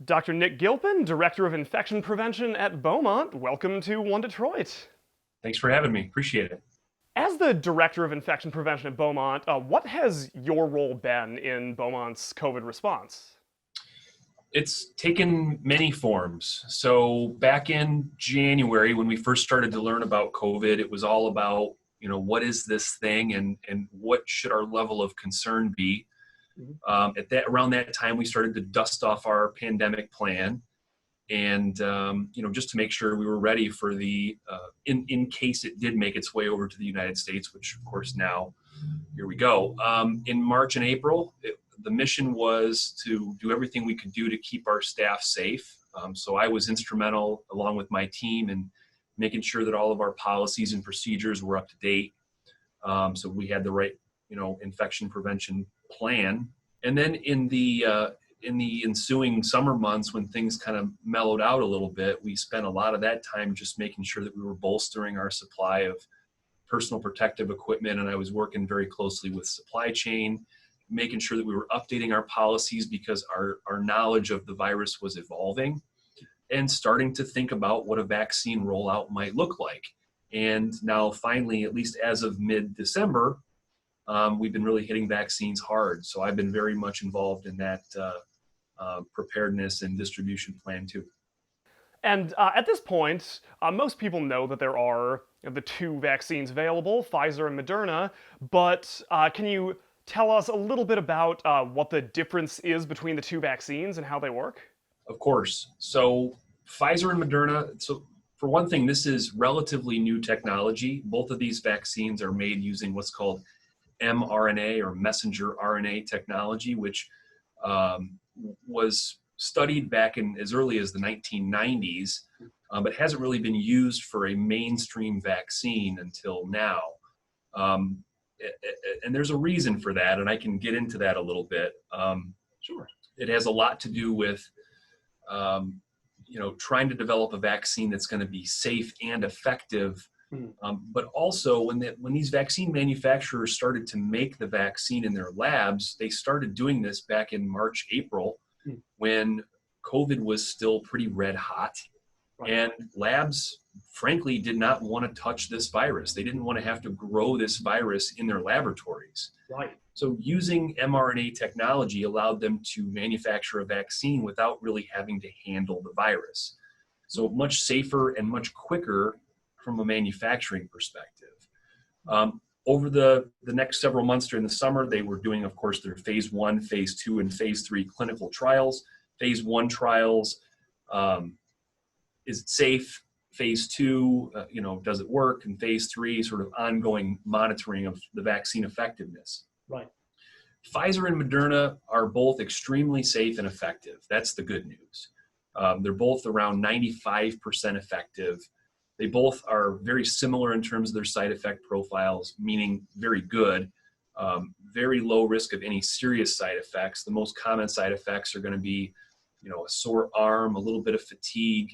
Dr. Nick Gilpin, Director of Infection Prevention at Beaumont. Welcome to One Detroit. Thanks for having me. Appreciate it. As the Director of Infection Prevention at Beaumont, what has your role been in Beaumont's COVID response? It's taken many forms. So back in January, when we first started to learn about COVID, it was all about, what is this thing and what should our level of concern be? Around that time, we started to dust off our pandemic plan, and just to make sure we were ready for the in case it did make its way over to the United States, which of course now here we go. In March and April, the mission was to do everything we could do to keep our staff safe. So I was instrumental, along with my team, in making sure that all of our policies and procedures were up to date. So we had the right, infection prevention plan. And then in the ensuing summer months, when things kind of mellowed out a little bit, we spent a lot of that time just making sure that we were bolstering our supply of personal protective equipment. And I was working very closely with supply chain, making sure that we were updating our policies because our knowledge of the virus was evolving, and starting to think about what a vaccine rollout might look like. And now finally, at least as of mid-December, we've been really hitting vaccines hard. So I've been very much involved in that preparedness and distribution plan too. And at this point, most people know that there are the two vaccines available, Pfizer and Moderna, but can you tell us a little bit about what the difference is between the two vaccines and how they work? Of course. So Pfizer and Moderna, so for one thing, this is relatively new technology. Both of these vaccines are made using what's called mRNA or messenger RNA technology, which was studied back in as early as the 1990s, but hasn't really been used for a mainstream vaccine until now. And there's a reason for that, and I can get into that a little bit. Sure. It has a lot to do with trying to develop a vaccine that's going to be safe and effective. But also, when these vaccine manufacturers started to make the vaccine in their labs, they started doing this back in March, April, when COVID was still pretty red hot. Right. And labs, frankly, did not want to touch this virus. They didn't want to have to grow this virus in their laboratories. Right. So using mRNA technology allowed them to manufacture a vaccine without really having to handle the virus. So much safer and much quicker from a manufacturing perspective. Over the next several months during the summer, they were doing, of course, their phase 1, phase 2, and phase 3 clinical trials. Phase 1 trials, is it safe? Phase 2, does it work? And phase 3, sort of ongoing monitoring of the vaccine effectiveness. Right. Pfizer and Moderna are both extremely safe and effective. That's the good news. They're both around 95% effective. They both are very similar in terms of their side effect profiles, meaning very good, very low risk of any serious side effects. The most common side effects are going to be, a sore arm, a little bit of fatigue,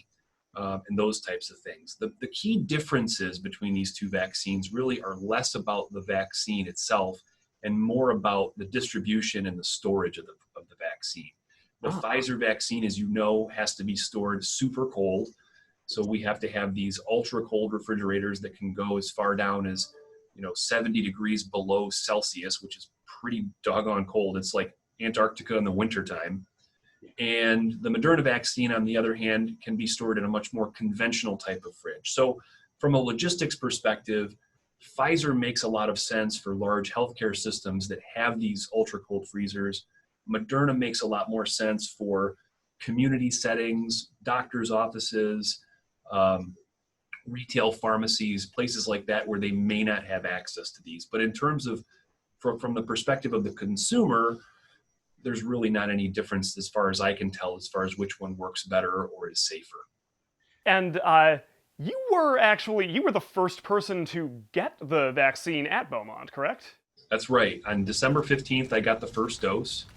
and those types of things. The key differences between these two vaccines really are less about the vaccine itself and more about the distribution and the storage of the vaccine. The Pfizer vaccine, as you know, has to be stored super cold. So we have to have these ultra cold refrigerators that can go as far down as 70 degrees below Celsius, which is pretty doggone cold. It's like Antarctica in the wintertime. And the Moderna vaccine, on the other hand, can be stored in a much more conventional type of fridge. So from a logistics perspective, Pfizer makes a lot of sense for large healthcare systems that have these ultra cold freezers. Moderna makes a lot more sense for community settings, doctors' offices, retail pharmacies, places like that where they may not have access to these. But in terms of, from the perspective of the consumer, there's really not any difference as far as I can tell, as far as which one works better or is safer. And you were the first person to get the vaccine at Beaumont, correct? That's right. On December 15th, I got the first dose,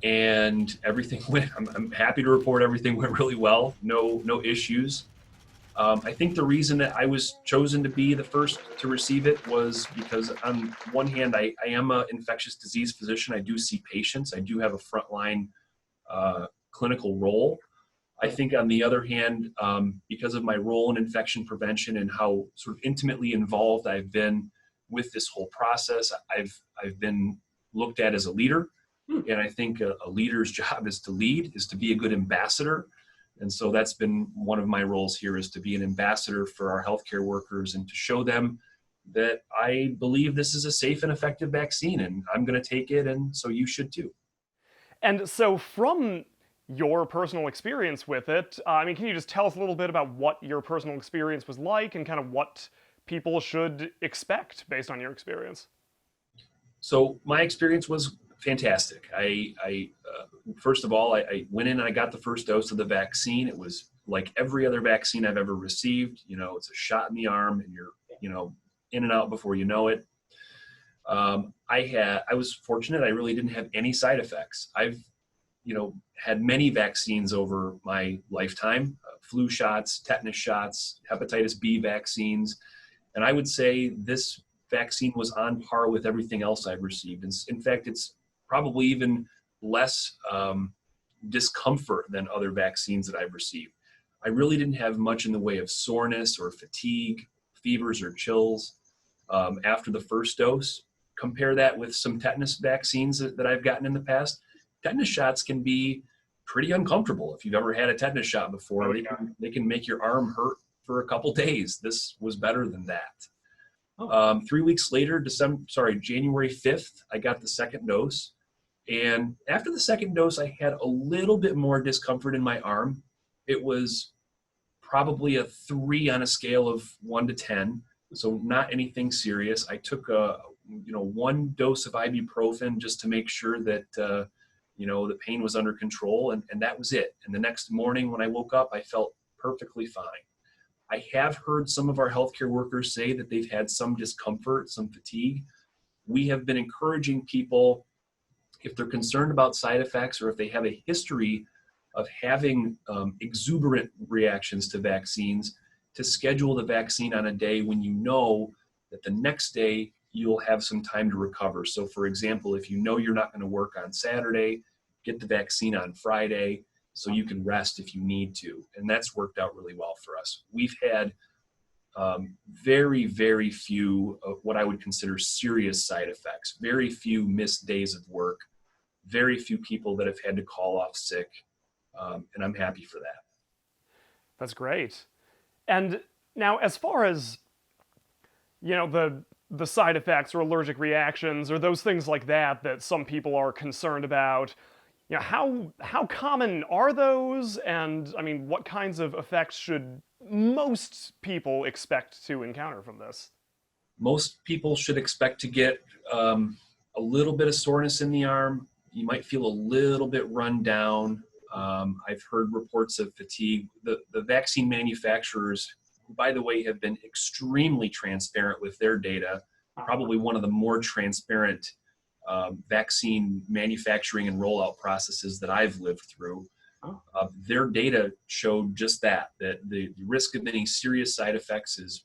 and everything went, I'm happy to report everything went really well. No issues. I think the reason that I was chosen to be the first to receive it was because, on one hand, I am an infectious disease physician. I do see patients. I do have a frontline clinical role. I think on the other hand, because of my role in infection prevention and how sort of intimately involved I've been with this whole process, I've been looked at as a leader. And I think a leader's job is to lead, is to be a good ambassador. And so that's been one of my roles here, is to be an ambassador for our healthcare workers and to show them that I believe this is a safe and effective vaccine and I'm going to take it. And so you should too. And so, from your personal experience with it, I mean, can you just tell us a little bit about what your personal experience was like and kind of what people should expect based on your experience? So my experience was fantastic. First of all, I went in and I got the first dose of the vaccine. It was like every other vaccine I've ever received. It's a shot in the arm and you're, in and out before you know it. I was fortunate. I really didn't have any side effects. I've, had many vaccines over my lifetime, flu shots, tetanus shots, hepatitis B vaccines. And I would say this vaccine was on par with everything else I've received. And in fact, it's probably even less discomfort than other vaccines that I've received. I really didn't have much in the way of soreness or fatigue, fevers or chills after the first dose. Compare that with some tetanus vaccines that I've gotten in the past. Tetanus shots can be pretty uncomfortable. If you've ever had a tetanus shot before, they can make your arm hurt for a couple days. This was better than that. 3 weeks later, January 5th, I got the second dose. And after the second dose, I had a little bit more discomfort in my arm. It was probably a 3 on a scale of 1 to 10. So not anything serious. I took one dose of ibuprofen just to make sure that, the pain was under control, and that was it. And the next morning when I woke up, I felt perfectly fine. I have heard some of our healthcare workers say that they've had some discomfort, some fatigue. We have been encouraging people, if they're concerned about side effects or if they have a history of having exuberant reactions to vaccines, to schedule the vaccine on a day when you know that the next day you'll have some time to recover. So for example, if you know you're not going to work on Saturday, get the vaccine on Friday so you can rest if you need to. And that's worked out really well for us. We've had very, very few of what I would consider serious side effects, very few missed days of work, very few people that have had to call off sick. And I'm happy for that. That's great. And now, as far as the side effects or allergic reactions or those things like that some people are concerned about, how common are those? And I mean, what kinds of effects should most people expect to encounter from this? Most people should expect to get a little bit of soreness in the arm. You might feel a little bit run down. I've heard reports of fatigue. The vaccine manufacturers, who, by the way, have been extremely transparent with their data, probably one of the more transparent vaccine manufacturing and rollout processes that I've lived through. Their data showed just that the risk of any serious side effects is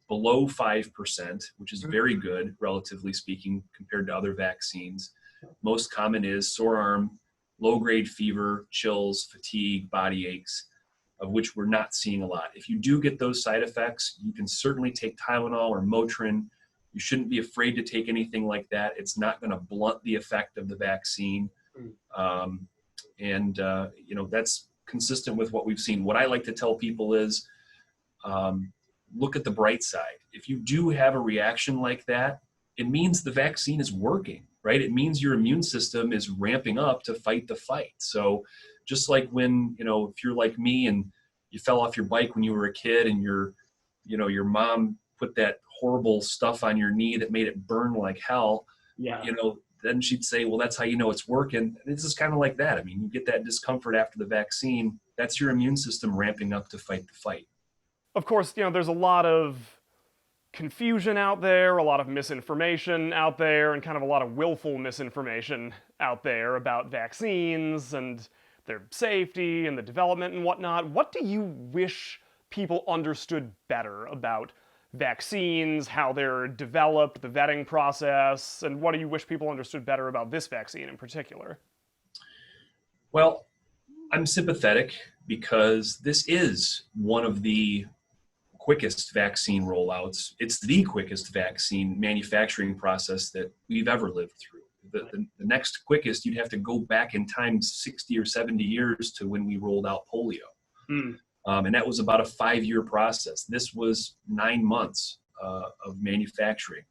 below 5%, which is very good, relatively speaking, compared to other vaccines. Most common is sore arm, low-grade fever, chills, fatigue, body aches, of which we're not seeing a lot. If you do get those side effects, you can certainly take Tylenol or Motrin. You shouldn't be afraid to take anything like that. It's not going to blunt the effect of the vaccine. That's consistent with what we've seen. What I like to tell people is, look at the bright side. If you do have a reaction like that, it means the vaccine is working, right? It means your immune system is ramping up to fight the fight. So just like when, if you're like me and you fell off your bike when you were a kid and your mom put that horrible stuff on your knee that made it burn like hell, then she'd say, well, that's how you know it's working. And this is kind of like that. I mean, you get that discomfort after the vaccine. That's your immune system ramping up to fight the fight. Of course, there's a lot of confusion out there, a lot of misinformation out there, and kind of a lot of willful misinformation out there about vaccines and their safety and the development and whatnot. What do you wish people understood better about vaccines, how they're developed, the vetting process, and what do you wish people understood better about this vaccine in particular? Well, I'm sympathetic because this is one of the quickest vaccine rollouts. It's the quickest vaccine manufacturing process that we've ever lived through. The next quickest, you'd have to go back in time 60 or 70 years to when we rolled out polio. Hmm. And that was about a 5-year process. This was 9 months of manufacturing.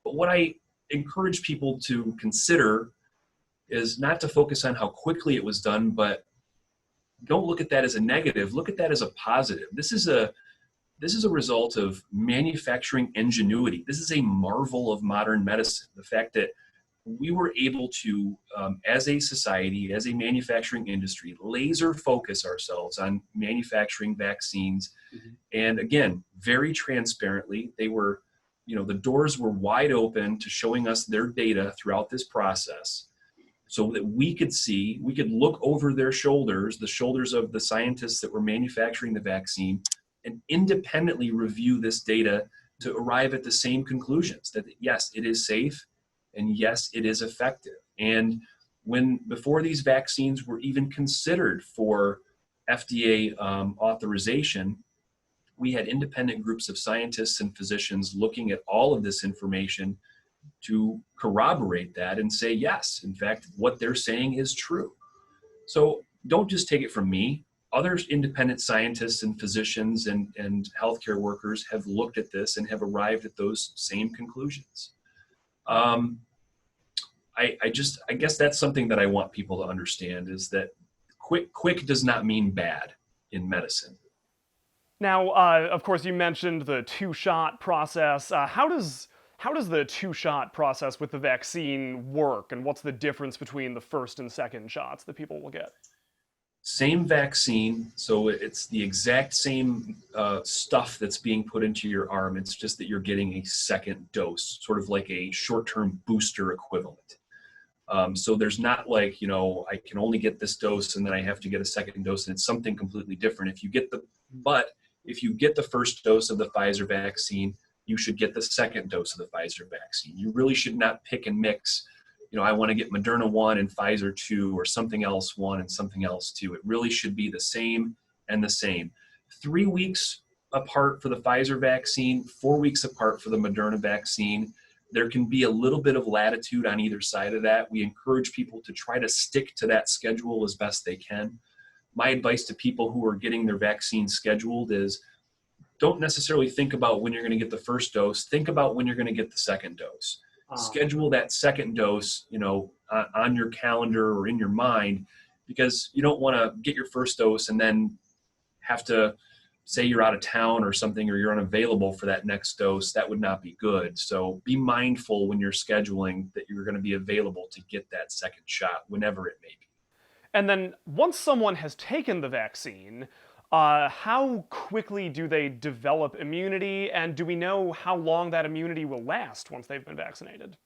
But what I encourage people to consider is not to focus on how quickly it was done, but don't look at that as a negative. Look at that as a positive. This is a result of manufacturing ingenuity. This is a marvel of modern medicine. The fact that we were able to, as a society, as a manufacturing industry, laser focus ourselves on manufacturing vaccines. Mhm. And again, very transparently, they were, the doors were wide open to showing us their data throughout this process so that we could look over their shoulders, the shoulders of the scientists that were manufacturing the vaccine, and independently review this data to arrive at the same conclusions that yes, it is safe, and yes, it is effective. And before these vaccines were even considered for FDA authorization, we had independent groups of scientists and physicians looking at all of this information to corroborate that and say, yes, in fact, what they're saying is true. So don't just take it from me. Other independent scientists and physicians and healthcare workers have looked at this and have arrived at those same conclusions. I guess that's something that I want people to understand is that quick does not mean bad in medicine. Now, of course, you mentioned the two-shot process. How does the two-shot process with the vaccine work, and what's the difference between the first and second shots that people will get? Same vaccine, so it's the exact same stuff that's being put into your arm. It's just that you're getting a second dose, sort of like a short-term booster equivalent. So there's not like, I can only get this dose and then I have to get a second dose, and it's something completely different. If you get the first dose of the Pfizer vaccine, you should get the second dose of the Pfizer vaccine. You really should not pick and mix. I want to get Moderna 1 and Pfizer 2 or something else 1 and something else 2. It really should be the same and the same. 3 weeks apart for the Pfizer vaccine, 4 weeks apart for the Moderna vaccine. There can be a little bit of latitude on either side of that. We encourage people to try to stick to that schedule as best they can. My advice to people who are getting their vaccine scheduled is don't necessarily think about when you're going to get the first dose. Think about when you're going to get the second dose. Schedule that second dose, on your calendar or in your mind, because you don't want to get your first dose and then have to say you're out of town or something, or you're unavailable for that next dose. That would not be good. So be mindful when you're scheduling that you're going to be available to get that second shot whenever it may be. And then once someone has taken the vaccine, how quickly do they develop immunity, and do we know how long that immunity will last once they've been vaccinated?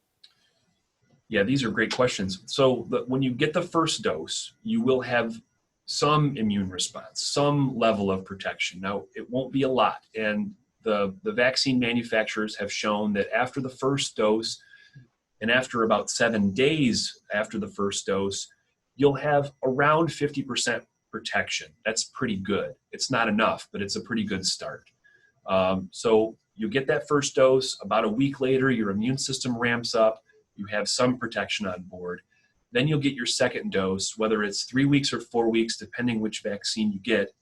Yeah, these are great questions. So when you get the first dose, you will have some immune response, some level of protection. Now, it won't be a lot. And the vaccine manufacturers have shown that after the first dose and after about 7 days after the first dose, you'll have around 50% protection. That's pretty good. It's not enough, but it's a pretty good start. So you get that first dose. About a week later, your immune system ramps up. You have some protection on board. Then you'll get your second dose, whether it's 3 weeks or 4 weeks, depending which vaccine you get.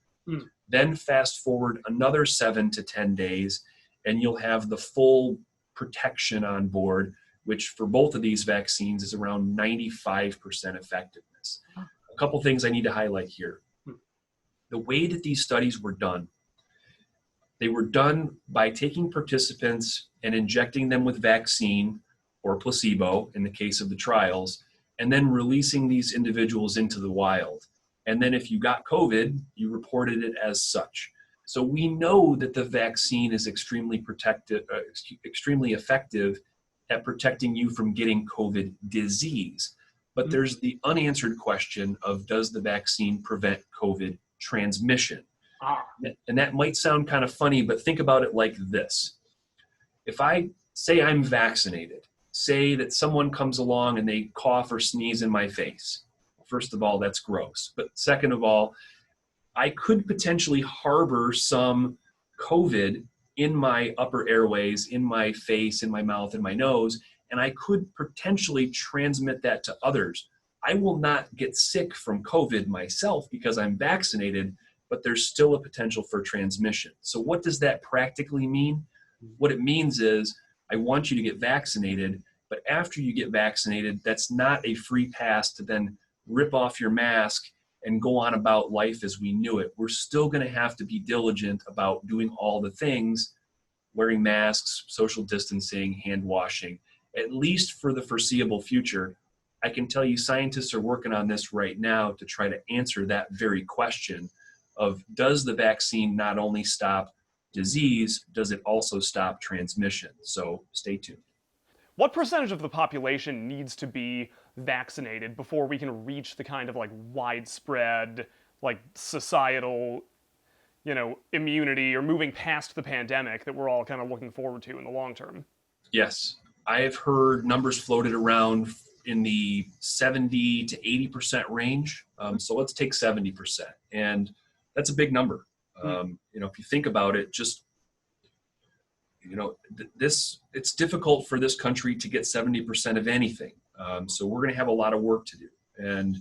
Then fast forward another 7 to 10 days, and you'll have the full protection on board, which for both of these vaccines is around 95% effectiveness. A couple things I need to highlight here. The way that these studies were done, they were done by taking participants and injecting them with vaccine or placebo in the case of the trials, and then releasing these individuals into the wild. And then if you got COVID, you reported it as such. So we know that the vaccine is extremely effective at protecting you from getting COVID disease. But there's the unanswered question of, does the vaccine prevent COVID transmission? And that might sound kind of funny, but think about it like this. If I say I'm vaccinated, say that someone comes along and they cough or sneeze in my face. First of all, that's gross. But second of all, I could potentially harbor some COVID in my upper airways, in my face, in my mouth, in my nose, and I could potentially transmit that to others. I will not get sick from COVID myself because I'm vaccinated, but there's still a potential for transmission. So what does that practically mean? What it means is I want you to get vaccinated, but after you get vaccinated, that's not a free pass to then rip off your mask and go on about life as we knew it. We're still going to have to be diligent about doing all the things, wearing masks, social distancing, hand washing, at least for the foreseeable future. I can tell you scientists are working on this right now to try to answer that very question of, does the vaccine not only stop disease, does it also stop transmission? So stay tuned. What percentage of the population needs to be vaccinated before we can reach the kind of like widespread, like societal, immunity or moving past the pandemic that we're all kind of looking forward to in the long term? Yes, I have heard numbers floated around in the 70 to 80% range. So let's take 70%. And that's a big number. If you think about it, just, it's difficult for this country to get 70% of anything. So we're going to have a lot of work to do. And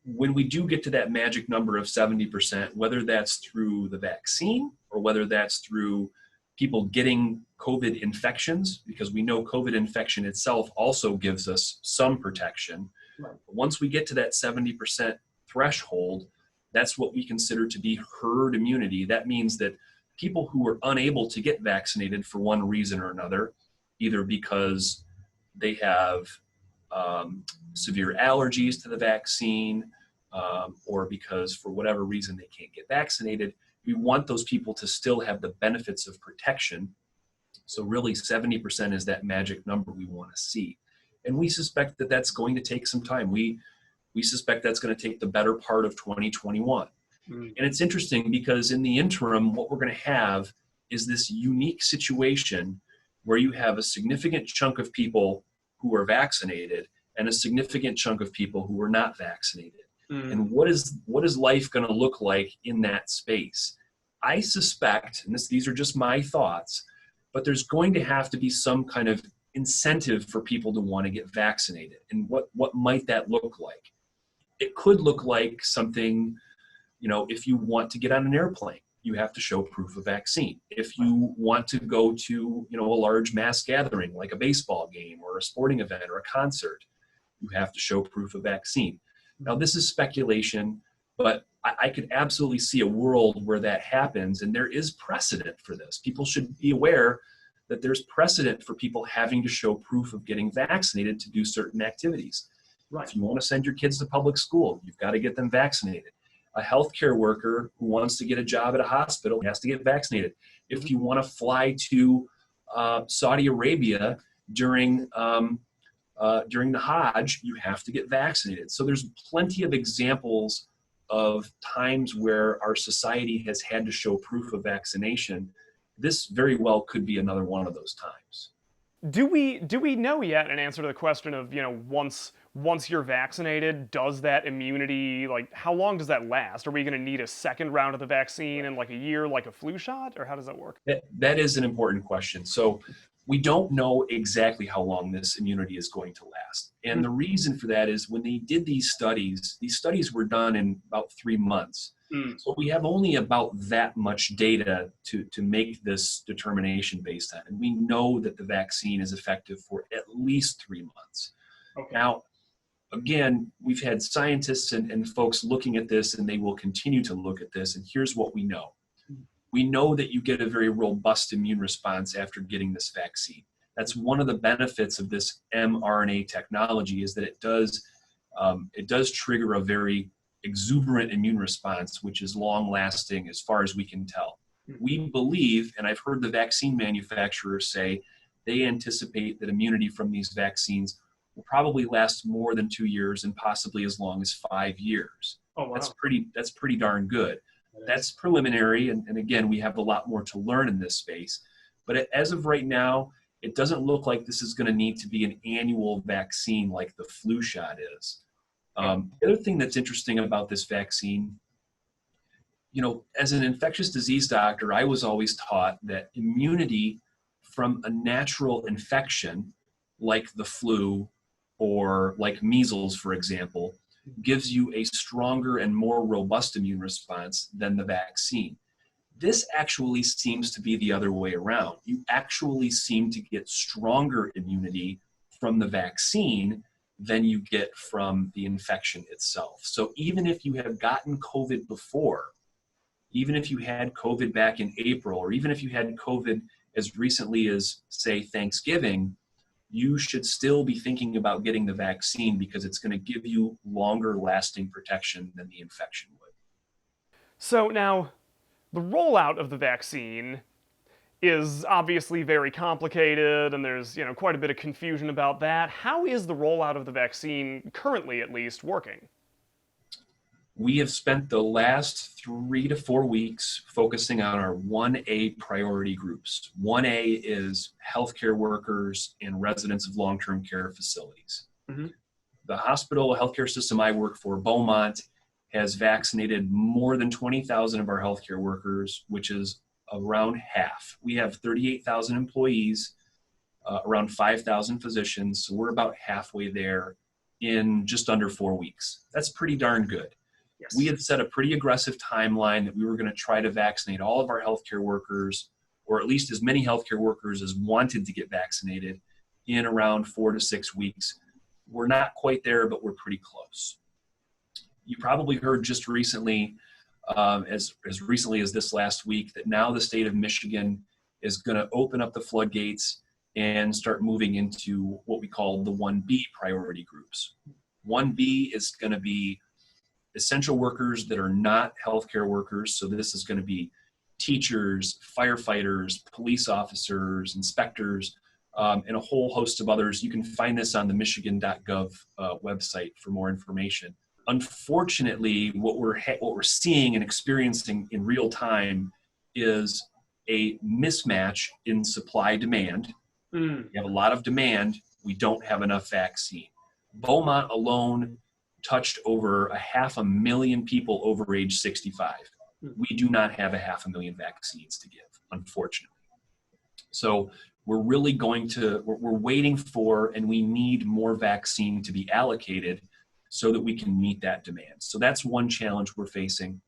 when we do get to that magic number of 70%, whether that's through the vaccine or whether that's through people getting COVID infections, because we know COVID infection itself also gives us some protection. Right. Once we get to that 70% threshold, that's what we consider to be herd immunity. That means that people who are unable to get vaccinated for one reason or another, either because they have severe allergies to the vaccine, or because for whatever reason they can't get vaccinated, we want those people to still have the benefits of protection. So really 70% is that magic number we want to see. And we suspect that that's going to take some time. We suspect that's going to take the better part of 2021. And it's interesting because in the interim, what we're going to have is this unique situation where you have a significant chunk of people who are vaccinated and a significant chunk of people who are not vaccinated. And what is life going to look like in that space? I suspect, and these are just my thoughts, but there's going to have to be some kind of incentive for people to want to get vaccinated. And what might that look like? It could look like something, if you want to get on an airplane, you have to show proof of vaccine. If you want to go to, a large mass gathering like a baseball game or a sporting event or a concert, you have to show proof of vaccine. Now, this is speculation, but I could absolutely see a world where that happens, and there is precedent for this. People should be aware that there's precedent for people having to show proof of getting vaccinated to do certain activities. Right. If you want to send your kids to public school, you've got to get them vaccinated. A healthcare worker who wants to get a job at a hospital has to get vaccinated. If you want to fly to Saudi Arabia during the Hajj, you have to get vaccinated. So there's plenty of examples of times where our society has had to show proof of vaccination. This very well could be another one of those times. Do we know yet an answer to the question of, once you're vaccinated, does that immunity, how long does that last? Are we going to need a second round of the vaccine in a year, like a flu shot, or how does that work? That is an important question. So we don't know exactly how long this immunity is going to last. And the reason for that is when they did these studies were done in about 3 months. So we have only about that much data to make this determination based on. And we know that the vaccine is effective for at least 3 months. Okay. Now, again, we've had scientists and folks looking at this, and they will continue to look at this. And here's what we know. We know that you get a very robust immune response after getting this vaccine. That's one of the benefits of this mRNA technology, is that it does trigger a very exuberant immune response, which is long lasting as far as we can tell. We believe, and I've heard the vaccine manufacturers say, they anticipate that immunity from these vaccines will probably last more than 2 years and possibly as long as 5 years. Oh, wow. That's pretty darn good. That's preliminary, and again, we have a lot more to learn in this space. But as of right now, it doesn't look like this is going to need to be an annual vaccine like the flu shot is. Okay. The other thing that's interesting about this vaccine, as an infectious disease doctor, I was always taught that immunity from a natural infection, like the flu or like measles, for example, gives you a stronger and more robust immune response than the vaccine. This actually seems to be the other way around. You actually seem to get stronger immunity from the vaccine than you get from the infection itself. So even if you have gotten COVID before, even if you had COVID back in April, or even if you had COVID as recently as, say, Thanksgiving, you should still be thinking about getting the vaccine because it's going to give you longer lasting protection than the infection would. So now, the rollout of the vaccine is obviously very complicated, and there's quite a bit of confusion about that. How is the rollout of the vaccine currently, at least, working? We have spent the last 3 to 4 weeks focusing on our 1A priority groups. 1A is healthcare workers and residents of long-term care facilities. Mm-hmm. The hospital healthcare system I work for, Beaumont, has vaccinated more than 20,000 of our healthcare workers, which is around half. We have 38,000 employees, around 5,000 physicians, so we're about halfway there in just under 4 weeks. That's pretty darn good. Yes. We had set a pretty aggressive timeline that we were going to try to vaccinate all of our healthcare workers, or at least as many healthcare workers as wanted to get vaccinated, in around 4 to 6 weeks. We're not quite there, but we're pretty close. You probably heard just recently, as recently as this last week, that now the state of Michigan is going to open up the floodgates and start moving into what we call the 1B priority groups. 1B is going to be essential workers that are not healthcare workers. So this is going to be teachers, firefighters, police officers, inspectors, and a whole host of others. You can find this on the michigan.gov website for more information. Unfortunately, what we're seeing and experiencing in real time is a mismatch in supply demand. We have a lot of demand. We don't have enough vaccine. Beaumont alone touched over 500,000 people over age 65. We do not have 500,000 vaccines to give, unfortunately. So we're really we're waiting for, and we need more vaccine to be allocated so that we can meet that demand. So that's one challenge we're facing.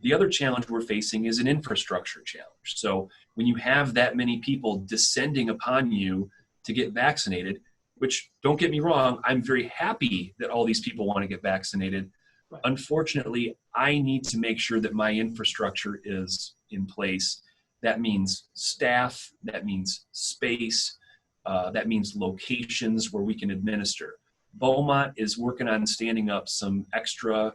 The other challenge we're facing is an infrastructure challenge. So when you have that many people descending upon you to get vaccinated, which, don't get me wrong, I'm very happy that all these people want to get vaccinated. Right. Unfortunately, I need to make sure that my infrastructure is in place. That means staff, that means space, that means locations where we can administer. Beaumont is working on standing up some extra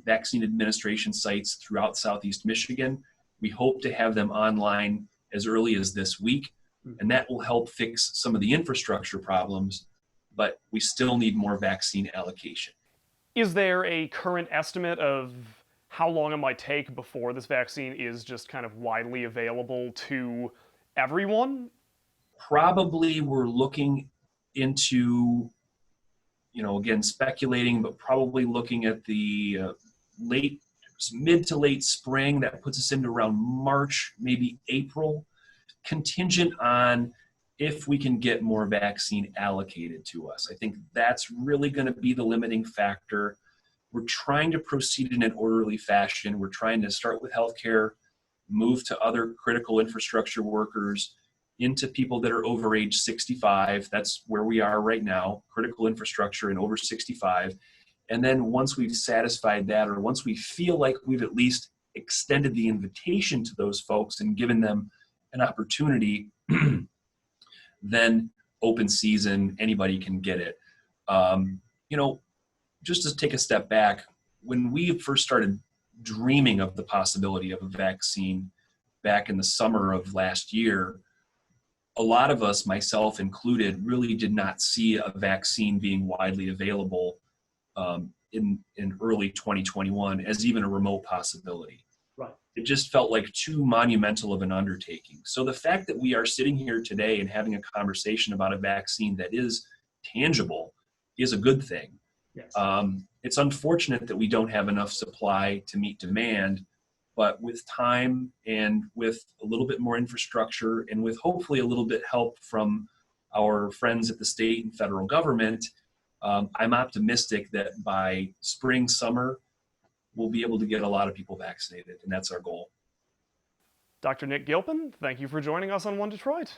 vaccine administration sites throughout Southeast Michigan. We hope to have them online as early as this week, and that will help fix some of the infrastructure problems, but we still need more vaccine allocation. Is there a current estimate of how long it might take before this vaccine is just kind of widely available to everyone? Probably we're looking into, again, speculating, but probably looking at the mid to late spring. That puts us into around March, maybe April, contingent on if we can get more vaccine allocated to us. I think that's really going to be the limiting factor. We're trying to proceed in an orderly fashion. We're trying to start with healthcare, move to other critical infrastructure workers, into people that are over age 65. That's where we are right now, critical infrastructure and over 65. And then once we've satisfied that, or once we feel like we've at least extended the invitation to those folks and given them an opportunity, then open season, anybody can get it. Just to take a step back, when we first started dreaming of the possibility of a vaccine back in the summer of last year, a lot of us, myself included, really did not see a vaccine being widely available in early 2021 as even a remote possibility. Right. It just felt like too monumental of an undertaking. So the fact that we are sitting here today and having a conversation about a vaccine that is tangible is a good thing. Yes. It's unfortunate that we don't have enough supply to meet demand, but with time and with a little bit more infrastructure and with hopefully a little bit help from our friends at the state and federal government, I'm optimistic that by spring, summer, we'll be able to get a lot of people vaccinated, and that's our goal. Dr. Nick Gilpin, thank you for joining us on One Detroit.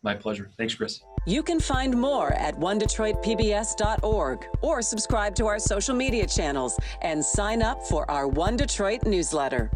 My pleasure. Thanks, Chris. You can find more at onedetroitpbs.org or subscribe to our social media channels and sign up for our One Detroit newsletter.